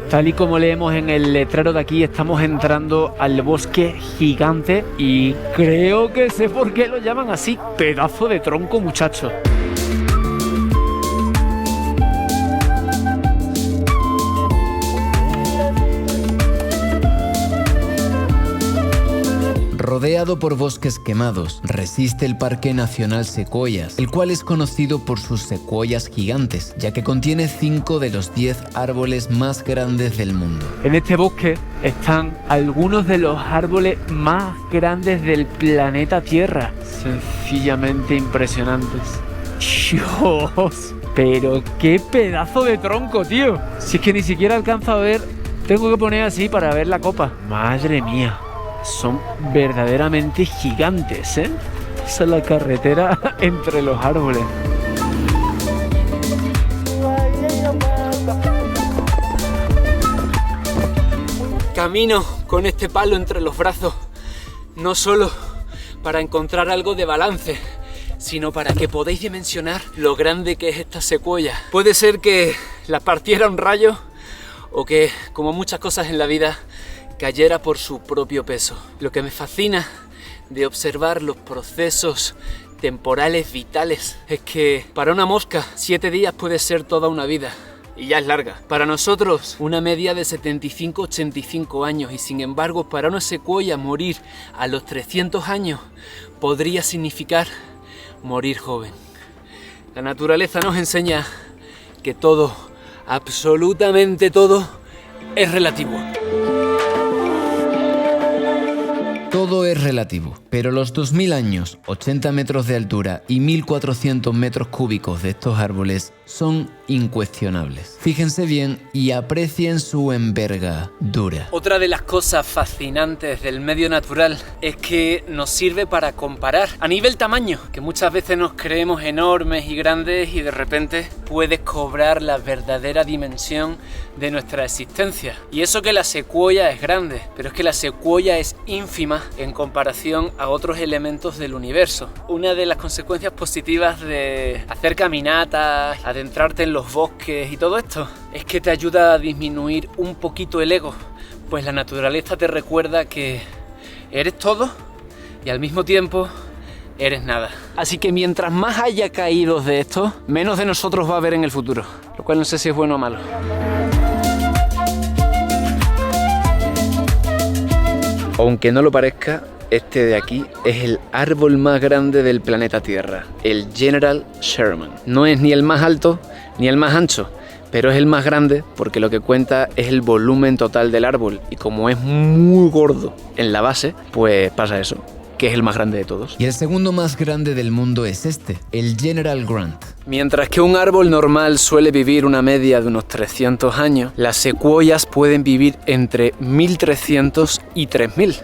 Tal y como leemos en el letrero de aquí, estamos entrando al bosque gigante y creo que sé por qué lo llaman así. Pedazo de tronco, muchacho. Rodeado por bosques quemados, resiste el Parque Nacional Secuoyas, el cual es conocido por sus secuoyas gigantes, ya que contiene 5 de los 10 árboles más grandes del mundo. En este bosque están algunos de los árboles más grandes del planeta Tierra. Sencillamente impresionantes. Dios, pero qué pedazo de tronco, tío. Si es que ni siquiera alcanzo a ver, tengo que poner así para ver la copa. Madre mía. Son verdaderamente gigantes, ¿eh? Esa es la carretera entre los árboles. Camino con este palo entre los brazos, no solo para encontrar algo de balance, sino para que podáis dimensionar lo grande que es esta secuoya. Puede ser que la partiera un rayo o que, como muchas cosas en la vida, cayera por su propio peso. Lo que me fascina de observar los procesos temporales vitales es que para una mosca 7 días puede ser toda una vida y ya es larga. Para nosotros una media de 75-85 años y sin embargo para una secuoya morir a los 300 años podría significar morir joven. La naturaleza nos enseña que todo, absolutamente todo, es relativo. Todo es relativo, pero los 2000 años, 80 metros de altura y 1400 metros cúbicos de estos árboles son incuestionables. Fíjense bien y aprecien su envergadura. Otra de las cosas fascinantes del medio natural es que nos sirve para comparar a nivel tamaño, que muchas veces nos creemos enormes y grandes y de repente puedes cobrar la verdadera dimensión de nuestra existencia. Y eso que la secuoya es grande, pero es que la secuoya es ínfima en comparación a otros elementos del universo. Una de las consecuencias positivas de hacer caminatas, adentrarte en los bosques y todo esto, es que te ayuda a disminuir un poquito el ego, pues la naturaleza te recuerda que eres todo y al mismo tiempo eres nada. Así que mientras más haya caídos de esto, menos de nosotros va a haber en el futuro, lo cual no sé si es bueno o malo. Aunque no lo parezca, este de aquí es el árbol más grande del planeta Tierra, el General Sherman. No es ni el más alto ni el más ancho, pero es el más grande porque lo que cuenta es el volumen total del árbol y como es muy gordo en la base, pues pasa eso, que es el más grande de todos. Y el segundo más grande del mundo es este, el General Grant. Mientras que un árbol normal suele vivir una media de unos 300 años, las secuoyas pueden vivir entre 1300 y 3000.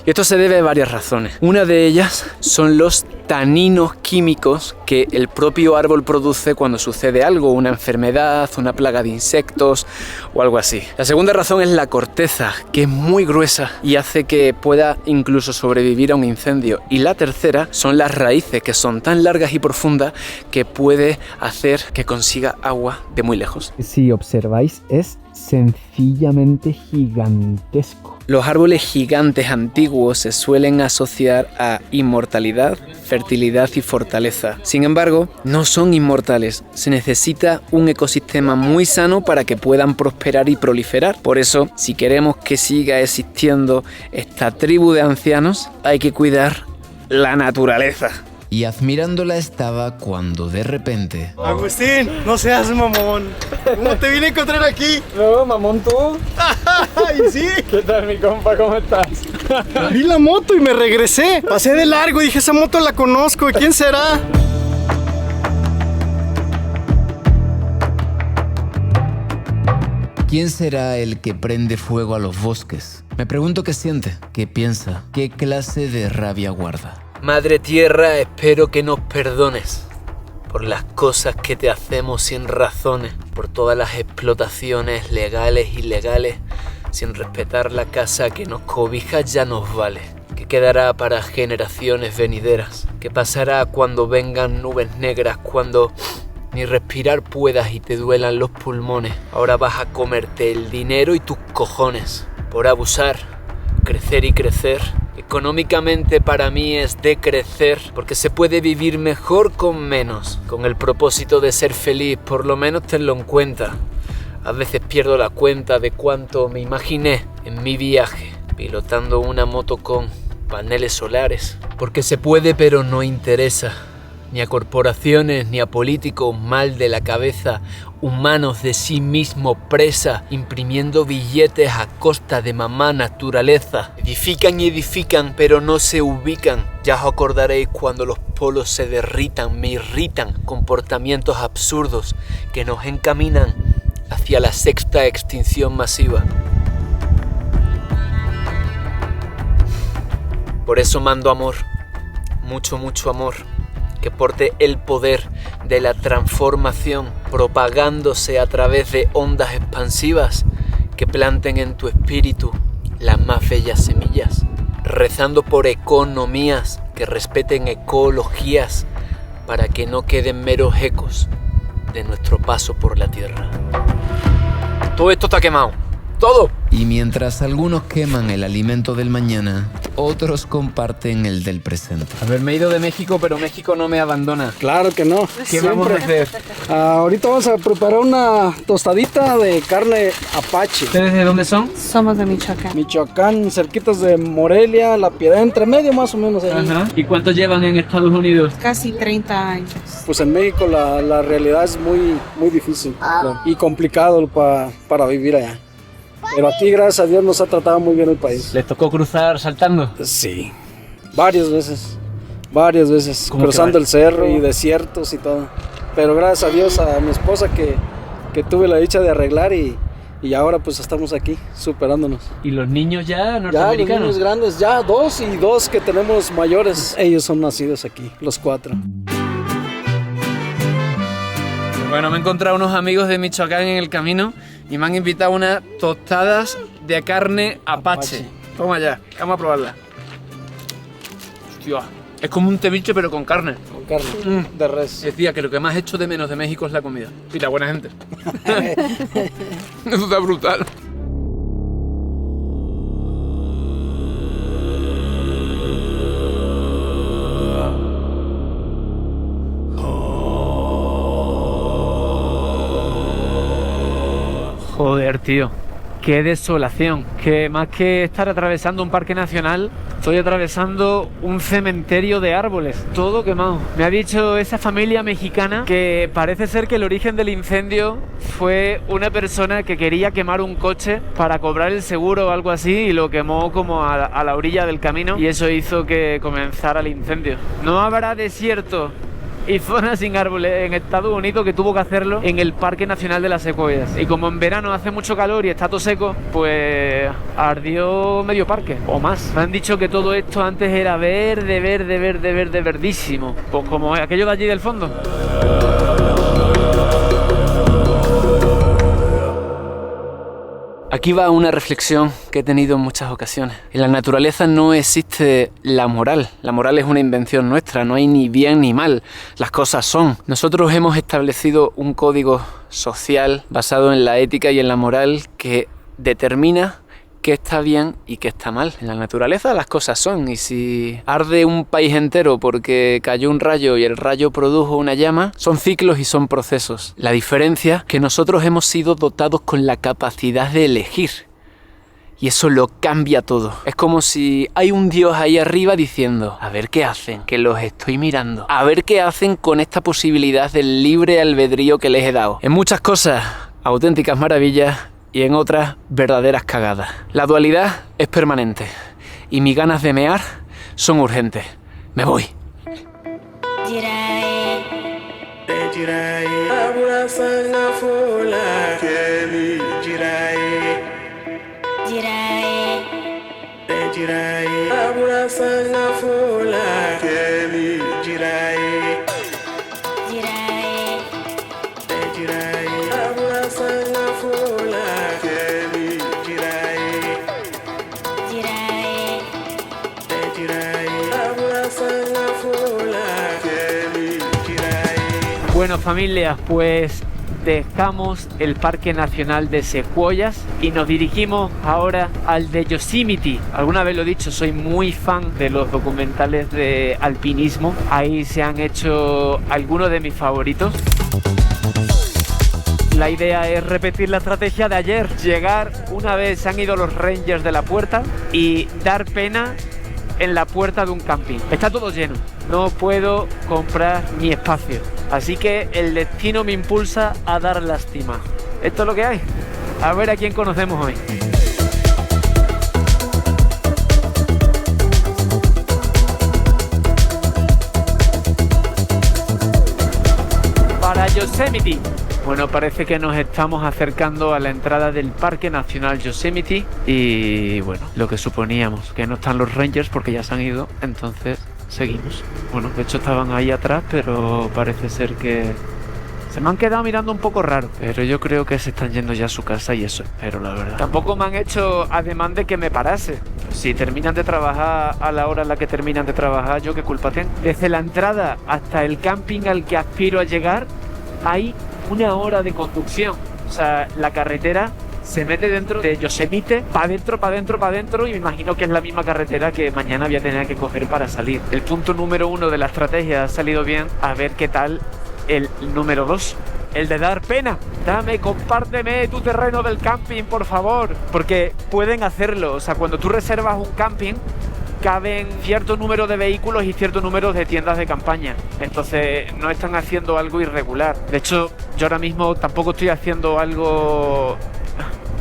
Y esto se debe a varias razones. Una de ellas son los taninos químicos que el propio árbol produce cuando sucede algo, una enfermedad, una plaga de insectos o algo así. La segunda razón es la corteza, que es muy gruesa y hace que pueda incluso sobrevivir a un incendio. Y la tercera son las raíces, que son tan largas y profundas que puede hacer que consiga agua de muy lejos. Si observáis, es sencillamente gigantesco. Los árboles gigantes antiguos se suelen asociar a inmortalidad, fertilidad y fortaleza. Sin embargo, no son inmortales. Se necesita un ecosistema muy sano para que puedan prosperar y proliferar. Por eso, si queremos que siga existiendo esta tribu de ancianos, hay que cuidar la naturaleza. Y admirándola estaba cuando de repente... Agustín, no seas mamón. ¿Cómo te vine a encontrar aquí? No, mamón, tú. ¡Ay, sí! ¿Qué tal, mi compa? ¿Cómo estás? Vi la moto y me regresé. Pasé de largo y dije, esa moto la conozco. ¿Quién será? ¿Quién será el que prende fuego a los bosques? Me pregunto qué siente, qué piensa, qué clase de rabia guarda. Madre Tierra, espero que nos perdones por las cosas que te hacemos sin razones, por todas las explotaciones legales e ilegales, sin respetar la casa que nos cobija ya nos vale. ¿Qué quedará para generaciones venideras? ¿Qué pasará cuando vengan nubes negras, cuando ni respirar puedas y te duelan los pulmones. Ahora vas a comerte el dinero y tus cojones por abusar, crecer y crecer. Económicamente para mí es decrecer, porque se puede vivir mejor con menos. Con el propósito de ser feliz, por lo menos tenlo en cuenta. A veces pierdo la cuenta de cuánto me imaginé en mi viaje, pilotando una moto con paneles solares. Porque se puede, pero no interesa. Ni a corporaciones, ni a políticos mal de la cabeza, humanos de sí mismo presa, imprimiendo billetes a costa de mamá naturaleza. Edifican y edifican, pero no se ubican. Ya os acordaréis cuando los polos se derritan, me irritan comportamientos absurdos que nos encaminan hacia la sexta extinción masiva. Por eso mando amor, mucho, mucho amor, que porte el poder de la transformación, propagándose a través de ondas expansivas que planten en tu espíritu las más bellas semillas, rezando por economías que respeten ecologías para que no queden meros ecos de nuestro paso por la tierra. Todo esto está quemado, todo. Y mientras algunos queman el alimento del mañana, otros comparten el del presente. Haberme ido de México, pero México no me abandona. Claro que no. ¿Qué vamos a hacer? Ahorita vamos a preparar una tostadita de carne apache. ¿Ustedes de dónde son? Somos de Michoacán. Michoacán, cerquitas de Morelia, La Piedad, entre medio más o menos. Ahí. Ajá. ¿Y cuánto llevan en Estados Unidos? Casi 30 años. Pues en México la realidad es muy difícil y complicado para vivir allá. Pero aquí, gracias a Dios, nos ha tratado muy bien el país. ¿Les tocó cruzar saltando? Sí, varias veces, cruzando el cerro y desiertos y todo. Pero gracias a Dios, a mi esposa que tuve la dicha de arreglar y ahora pues estamos aquí, superándonos. ¿Y los niños ya Ya, norteamericanos? los niños grandes, ya 2 y 2 que tenemos mayores. Ellos son nacidos aquí, los 4. Bueno, me he encontrado unos amigos de Michoacán en el camino y me han invitado unas tostadas de carne apache. Toma ya, vamos a probarla. Hostia, es como un ceviche pero con carne. Con carne de res. Decía que lo que más echo de menos de México es la comida. Y la buena gente. Eso está brutal. Joder, tío. Qué desolación. Que más que estar atravesando un parque nacional, estoy atravesando un cementerio de árboles. Todo quemado. Me ha dicho esa familia mexicana que parece ser que el origen del incendio fue una persona que quería quemar un coche para cobrar el seguro o algo así y lo quemó como a la orilla del camino y eso hizo que comenzara el incendio. No habrá desierto y zonas sin árboles en Estados Unidos que tuvo que hacerlo en el Parque Nacional de las Secuoyas. Y como en verano hace mucho calor y está todo seco, pues ardió medio parque o más. Me han dicho que todo esto antes era verde, verdísimo. Pues como aquello de allí del fondo. Aquí va una reflexión que he tenido en muchas ocasiones. En la naturaleza no existe la moral. La moral es una invención nuestra, no hay ni bien ni mal. Las cosas son. Nosotros hemos establecido un código social basado en la ética y en la moral que determina qué está bien y qué está mal. En la naturaleza las cosas son, y si arde un país entero porque cayó un rayo y el rayo produjo una llama, son ciclos y son procesos. La diferencia es que nosotros hemos sido dotados con la capacidad de elegir. Y eso lo cambia todo. Es como si hay un Dios ahí arriba diciendo: a ver qué hacen, que los estoy mirando. A ver qué hacen con esta posibilidad del libre albedrío que les he dado. En muchas cosas, auténticas maravillas, y en otras, verdaderas cagadas. La dualidad es permanente y mis ganas de mear son urgentes. Me voy. Bueno, familia, pues dejamos el Parque Nacional de Sequoias y nos dirigimos ahora al de Yosemite. Alguna vez lo he dicho, soy muy fan de los documentales de alpinismo. Ahí se han hecho algunos de mis favoritos. La idea es repetir la estrategia de ayer, llegar una vez se han ido los rangers de la puerta y dar pena en la puerta de un camping. Está todo lleno, no puedo comprar ni espacio, así que el destino me impulsa a dar lástima. Esto es lo que hay, a ver a quién conocemos hoy. Para Yosemite. Bueno, parece que nos estamos acercando a la entrada del Parque Nacional Yosemite y bueno, lo que suponíamos, que no están los rangers porque ya se han ido, entonces seguimos. Bueno, de hecho estaban ahí atrás, pero parece ser que se me han quedado mirando un poco raro, pero yo creo que se están yendo ya a su casa y eso espero, la verdad. Tampoco me han hecho ademán de que me parase. Si terminan de trabajar a la hora en la que terminan de trabajar, ¿yo qué culpa tengo? Desde la entrada hasta el camping al que aspiro a llegar, hay 1 hora de conducción. O sea, la carretera se mete dentro de Yosemite, para adentro, y me imagino que es la misma carretera que mañana voy a tener que coger para salir. El punto número 1 de la estrategia ha salido bien, a ver qué tal el número 2. El de dar pena. Compárteme tu terreno del camping, por favor. Porque pueden hacerlo. O sea, cuando tú reservas un camping, caben cierto número de vehículos y cierto número de tiendas de campaña. Entonces no están haciendo algo irregular. De hecho, yo ahora mismo tampoco estoy haciendo algo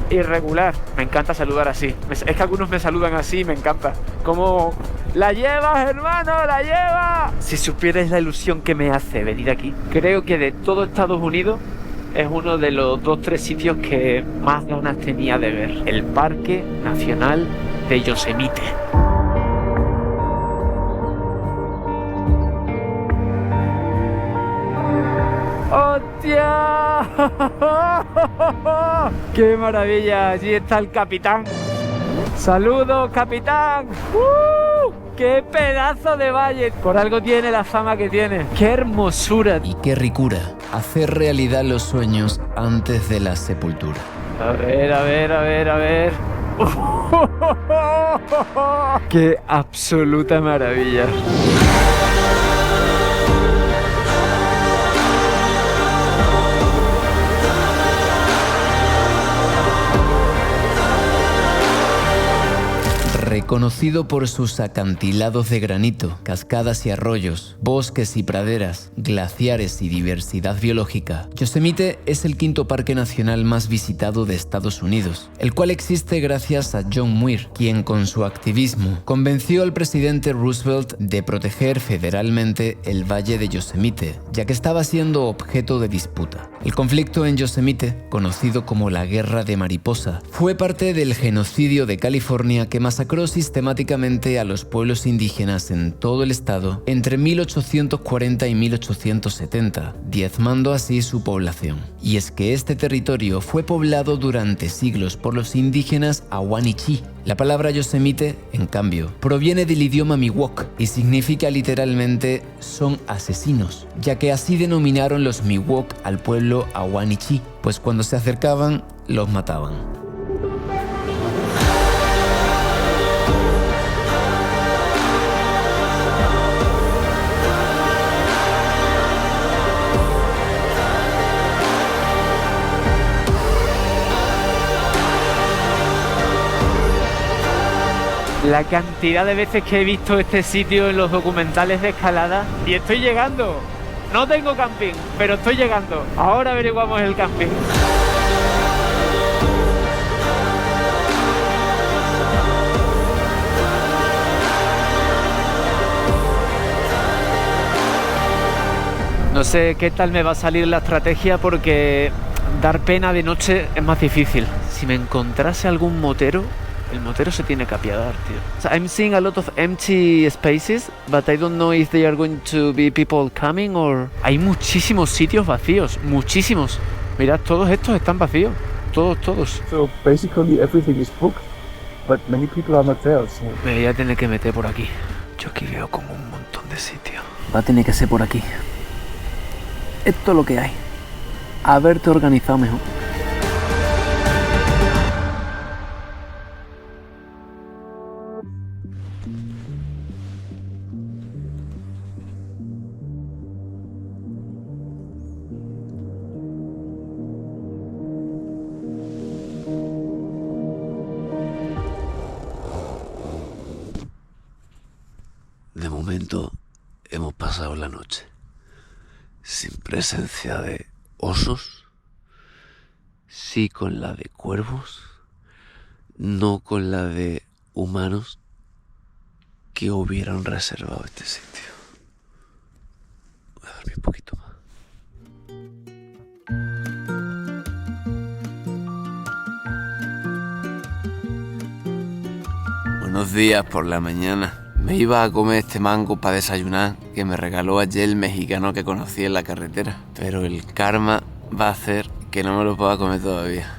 irregular. Me encanta saludar así. Es que algunos me saludan así y me encanta. Como, ¡la llevas, hermano! ¡La llevas! Si supierais la ilusión que me hace venir aquí. Creo que de todo Estados Unidos es uno de los 2-3 sitios que más ganas tenía de ver. El Parque Nacional de Yosemite. ¡Hostia! ¡Qué maravilla! Allí está el capitán. ¡Saludos, capitán! ¡Qué pedazo de valle! Por algo tiene la fama que tiene. ¡Qué hermosura! Y qué ricura hacer realidad los sueños antes de la sepultura. A ver. ¡Qué absoluta maravilla! Reconocido por sus acantilados de granito, cascadas y arroyos, bosques y praderas, glaciares y diversidad biológica, Yosemite es el 5º parque nacional más visitado de Estados Unidos, el cual existe gracias a John Muir, quien con su activismo convenció al presidente Roosevelt de proteger federalmente el valle de Yosemite, ya que estaba siendo objeto de disputa. El conflicto en Yosemite, conocido como la Guerra de Mariposa, fue parte del genocidio de California que masacró sistemáticamente a los pueblos indígenas en todo el estado entre 1840 y 1870, diezmando así su población. Y es que este territorio fue poblado durante siglos por los indígenas Ahuanichí. La palabra Yosemite, en cambio, proviene del idioma Miwok y significa literalmente son asesinos, ya que así denominaron los Miwok al pueblo Ahuanichí, pues cuando se acercaban, los mataban. La cantidad de veces que he visto este sitio en los documentales de escalada y estoy llegando. No tengo camping, pero estoy llegando. Ahora averiguamos el camping. No sé qué tal me va a salir la estrategia porque dar pena de noche es más difícil. Si me encontrase algún motero, el motero se tiene que apiadar, tío. So I'm seeing a lot of empty spaces, but I don't know if they are going to be people coming or... Hay muchísimos sitios vacíos, muchísimos. Mirad, todos estos están vacíos. Todos. So basically everything is booked, but many people are not there. So. Me voy a tener que meter por aquí. Yo aquí veo como un montón de sitios. Va a tener que ser por aquí. esto es lo que hay. Haberte organizado mejor. De momento hemos pasado la noche sin presencia de osos, sí con la de cuervos, no con la de humanos que hubieran reservado este sitio. Voy a dormir un poquito más. Buenos días por la mañana. Me iba a comer este mango para desayunar que me regaló ayer el mexicano que conocí en la carretera. Pero el karma va a hacer que no me lo pueda comer todavía.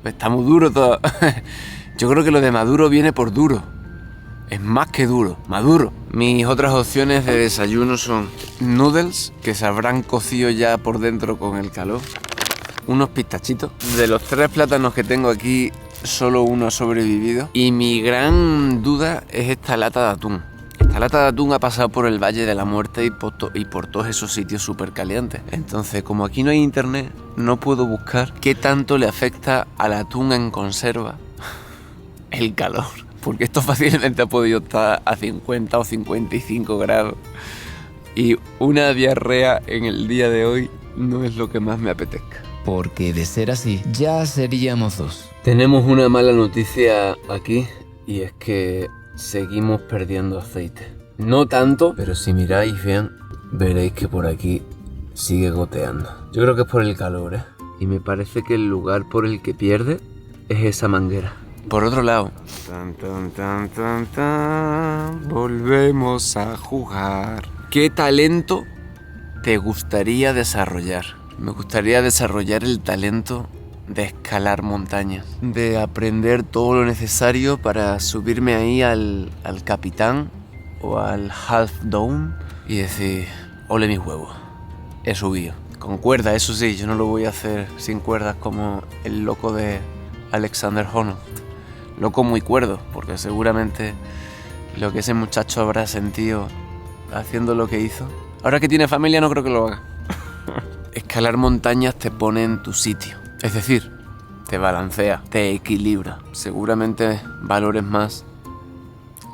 Está muy duro todo. Yo creo que lo de maduro viene por duro. Es más que duro, maduro. Mis otras opciones de desayuno son noodles, que se habrán cocido ya por dentro con el calor. Unos pistachitos. De los 3 plátanos que tengo aquí, solo uno ha sobrevivido. Y mi gran duda es esta lata de atún. Esta lata de atún ha pasado por el Valle de la Muerte y por todos esos sitios súper calientes. Entonces, como aquí no hay internet, no puedo buscar qué tanto le afecta al atún en conserva el calor. Porque esto fácilmente ha podido estar a 50 o 55 grados. Y una diarrea en el día de hoy no es lo que más me apetezca. Porque de ser así, ya seríamos 2. Tenemos una mala noticia aquí, y es que seguimos perdiendo aceite. No tanto, pero si miráis bien, veréis que por aquí sigue goteando. Yo creo que es por el calor, ¿eh? Y me parece que el lugar por el que pierde es esa manguera. Por otro lado, volvemos a jugar. ¿Qué talento te gustaría desarrollar? Me gustaría desarrollar el talento de escalar montañas, de aprender todo lo necesario para subirme ahí al capitán o al half dome y decir, ole mis huevos, he subido. Con cuerdas, eso sí, yo no lo voy a hacer sin cuerdas como el loco de Alexander Honnold. Loco muy cuerdo, porque seguramente lo que ese muchacho habrá sentido haciendo lo que hizo. Ahora que tiene familia no creo que lo haga. Escalar montañas te pone en tu sitio, es decir, te balancea, te equilibra. Seguramente valores más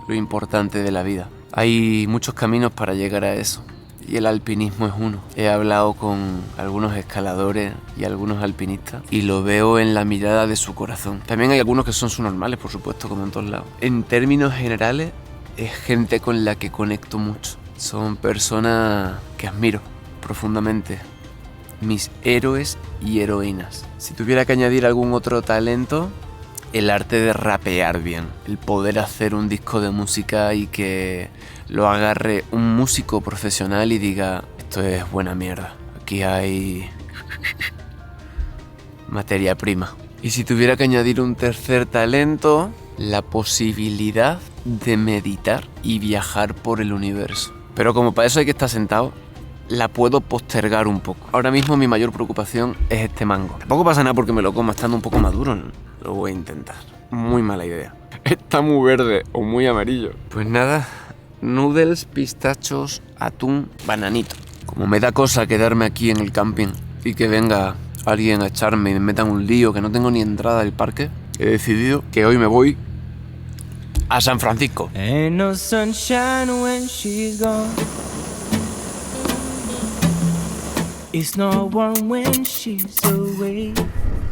lo importante de la vida. Hay muchos caminos para llegar a eso y el alpinismo es uno. He hablado con algunos escaladores y algunos alpinistas y lo veo en la mirada de su corazón. También hay algunos que son subnormales, por supuesto, como en todos lados. En términos generales, es gente con la que conecto mucho. Son personas que admiro profundamente. Mis héroes y heroínas. Si tuviera que añadir algún otro talento, el arte de rapear bien. El poder hacer un disco de música y que lo agarre un músico profesional y diga, esto es buena mierda. Aquí hay materia prima. Y si tuviera que añadir un tercer talento, la posibilidad de meditar y viajar por el universo. Pero como para eso hay que estar sentado, la puedo postergar un poco. Ahora mismo mi mayor preocupación es este mango. Tampoco pasa nada porque me lo coma estando un poco maduro, ¿no? Lo voy a intentar. Muy mala idea. Está muy verde o muy amarillo. Pues nada, noodles, pistachos, atún, bananito. Como me da cosa quedarme aquí en el camping y que venga alguien a echarme y me metan un lío, que no tengo ni entrada al parque, he decidido que hoy me voy a San Francisco. Ain't no sunshine when she's gone. It's no warm when she's away.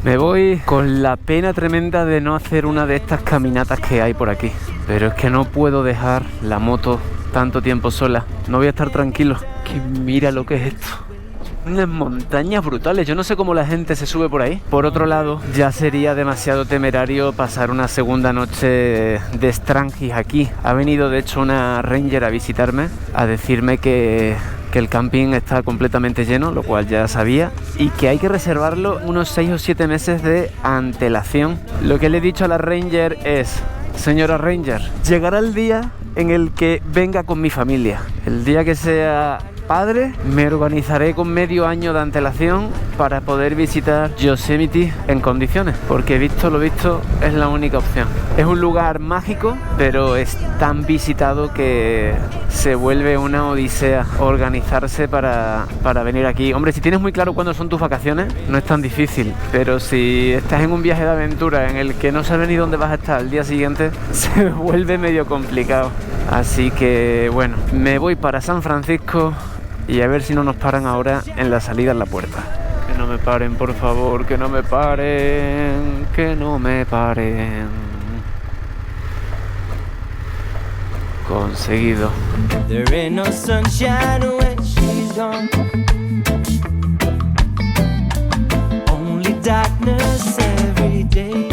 Me voy con la pena tremenda de no hacer una de estas caminatas que hay por aquí. Pero es que no puedo dejar la moto tanto tiempo sola. No voy a estar tranquilo. Que mira lo que es esto. Unas montañas brutales. Yo no sé cómo la gente se sube por ahí. Por otro lado, ya sería demasiado temerario pasar una segunda noche de Strangis aquí. Ha venido de hecho una ranger a visitarme, a decirme que el camping está completamente lleno, lo cual ya sabía, y que hay que reservarlo unos 6 o 7 meses de antelación. Lo que le he dicho a la ranger es, señora ranger, llegará el día en el que venga con mi familia. El día que sea padres, me organizaré con medio año de antelación para poder visitar Yosemite en condiciones, porque visto lo visto es la única opción. Es un lugar mágico, pero es tan visitado que se vuelve una odisea organizarse para venir aquí. Hombre, si tienes muy claro cuándo son tus vacaciones, no es tan difícil, pero si estás en un viaje de aventura en el que no sabes ni dónde vas a estar al día siguiente, se vuelve medio complicado. Así que bueno, me voy para San Francisco y a ver si no nos paran ahora en la salida en la puerta. Que no me paren, por favor, que no me paren, que no me paren. Conseguido. There ain't no sunshine when she's gone. Only darkness every day.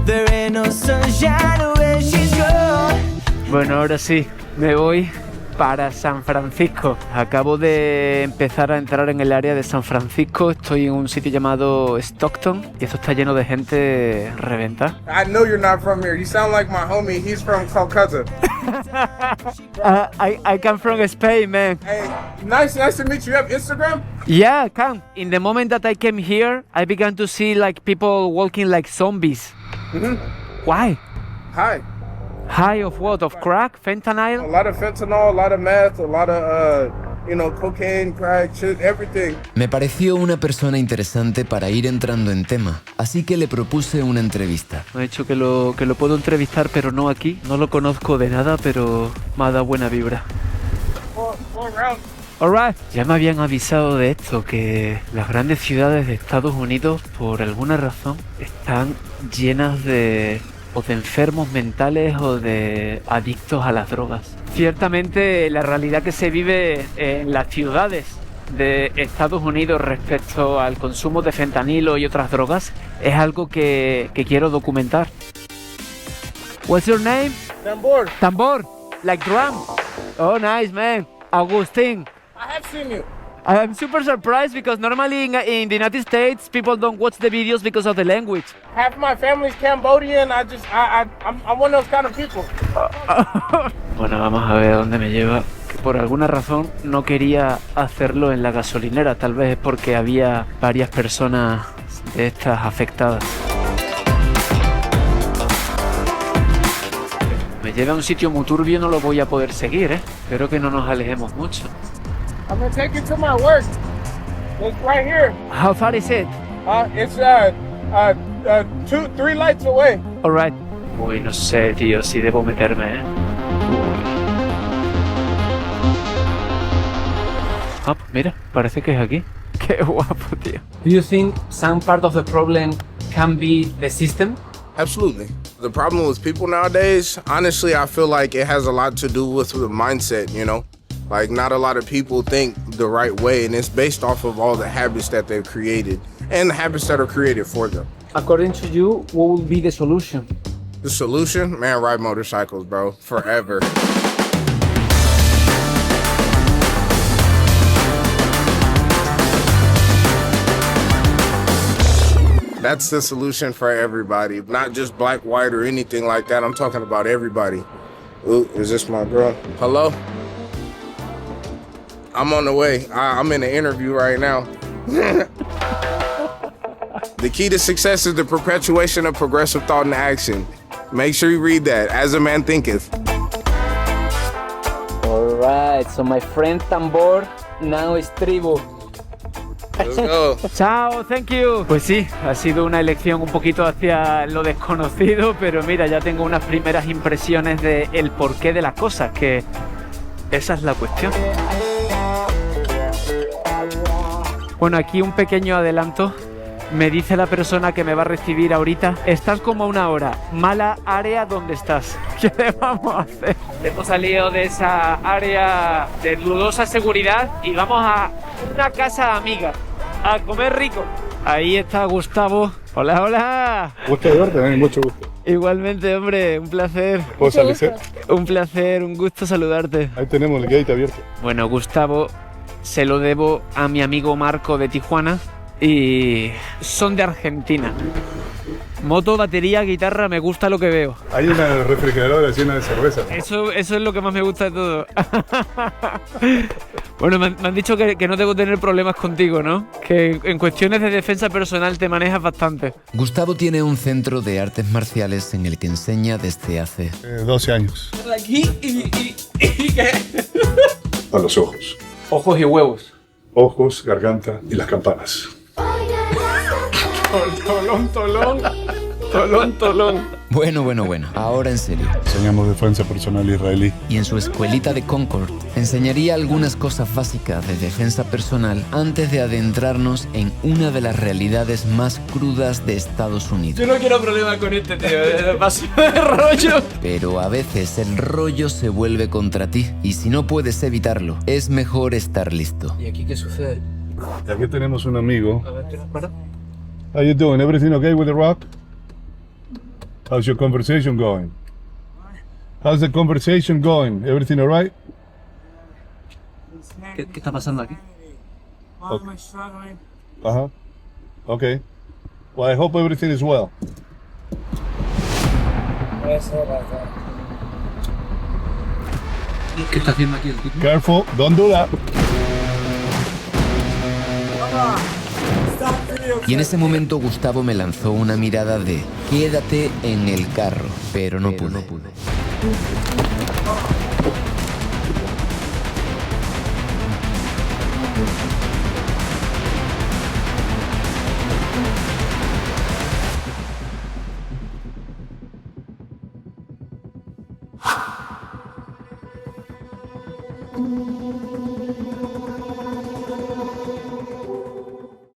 There ain't no sunshine when she's gone. Bueno, ahora sí, me voy para San Francisco. Acabo de empezar a entrar en el área de San Francisco. Estoy en un sitio llamado Stockton y esto está lleno de gente reventada. I know you're not from here. You sound like my homie. He's from Calcutta. I come from Spain, man. Hey, nice to meet you. You have Instagram? Yeah, I can. In the moment that I came here, I began to see like people walking like zombies. Why? Hi. High of what? Of crack? A Fentanyl? lot of fentanyl, a lot of meth, a lot of, cocaine, crack, shit, everything. Me pareció una persona interesante para ir entrando en tema, así que le propuse una entrevista. Me ha dicho que lo puedo entrevistar, pero no aquí. No lo conozco de nada, pero me ha dado buena vibra. Go around. Alright. Ya me habían avisado de esto, que las grandes ciudades de Estados Unidos, por alguna razón, están llenas de enfermos mentales o de adictos a las drogas. Ciertamente la realidad que se vive en las ciudades de Estados Unidos respecto al consumo de fentanilo y otras drogas es algo que quiero documentar. What's your name? Tambor. Tambor, like drum. Oh, nice, man. Agustin. I have seen you. I'm super surprised because normally in the United States people don't watch the videos because of the language. Half my family's Cambodian. I'm one of those kind of people. Bueno, vamos a ver a dónde me lleva. Que por alguna razón no quería hacerlo en la gasolinera, tal vez es porque había varias personas de estas afectadas. Me lleva a un sitio muy turbio, no lo voy a poder seguir, ¿eh? Espero que no nos alejemos mucho. I'm gonna take you to my work. It's right here. How far is it? It's 3 lights away. Alright. Uy, no sé, tío, si debo meterme, ¿eh? Ah, mira, parece que es aquí. Qué guapo, tío. Do you think some part of the problem can be the system? Absolutely. The problem with people nowadays, honestly, I feel like it has a lot to do with the mindset, Like, not a lot of people think the right way, and it's based off of all the habits that they've created and the habits that are created for them. According to you, what would be the solution? The solution? Man, ride motorcycles, bro. Forever. That's the solution for everybody, not just black, white, or anything like that. I'm talking about everybody. Ooh, is this my girl? Hello? I'm on the way. I'm in an interview right now. The key to success is the perpetuation of progressive thought and action. Make sure you read that. As a man thinketh. All right, so my friend Tambor now is Tribu. Let's go. Chao, thank you. Pues sí, ha sido una elección un poquito hacia lo desconocido, pero mira, ya tengo unas primeras impresiones de el porqué de las cosas, que esa es la cuestión. Bueno, aquí un pequeño adelanto. Me dice la persona que me va a recibir ahorita: estás como a 1 hora, mala área donde estás. ¿Qué le vamos a hacer? Hemos salido de esa área de dudosa seguridad y vamos a una casa amiga a comer rico. Ahí está Gustavo. Hola, hola. Gusto de verte, mucho gusto. Igualmente, hombre, un placer. ¿Puedo saludar? Un placer, un gusto saludarte. Ahí tenemos el gate abierto. Bueno, Gustavo se lo debo a mi amigo Marco de Tijuana y son de Argentina. Moto, batería, guitarra, me gusta lo que veo. Hay una refrigeradora llena de cerveza. Eso es lo que más me gusta de todo. Bueno, me han dicho que no debo tener problemas contigo, ¿no? Que en cuestiones de defensa personal te manejas bastante. Gustavo tiene un centro de artes marciales en el que enseña desde hace 12 años. Aquí y ¿qué? A los ojos. Ojos y huevos. Ojos, garganta y las campanas. Tolón. Bueno, ahora en serio. Enseñamos defensa personal israelí. Y en su escuelita de Concord enseñaría algunas cosas básicas de defensa personal antes de adentrarnos en una de las realidades más crudas de Estados Unidos. Yo no quiero problemas con este tío, paso de rollo. Pero a veces el rollo se vuelve contra ti y si no puedes evitarlo, es mejor estar listo. ¿Y aquí qué sucede? Y aquí tenemos un amigo. A ver, para. How you doing? Everything okay with the rock? How's your conversation going? How's the conversation going? Everything all right? ¿Qué está pasando aquí? Uh-huh. Okay. Well, I hope everything is well. ¿Qué está haciendo aquí el tipo? Careful, don't do that. Y en ese momento Gustavo me lanzó una mirada de quédate en el carro, pero no pude.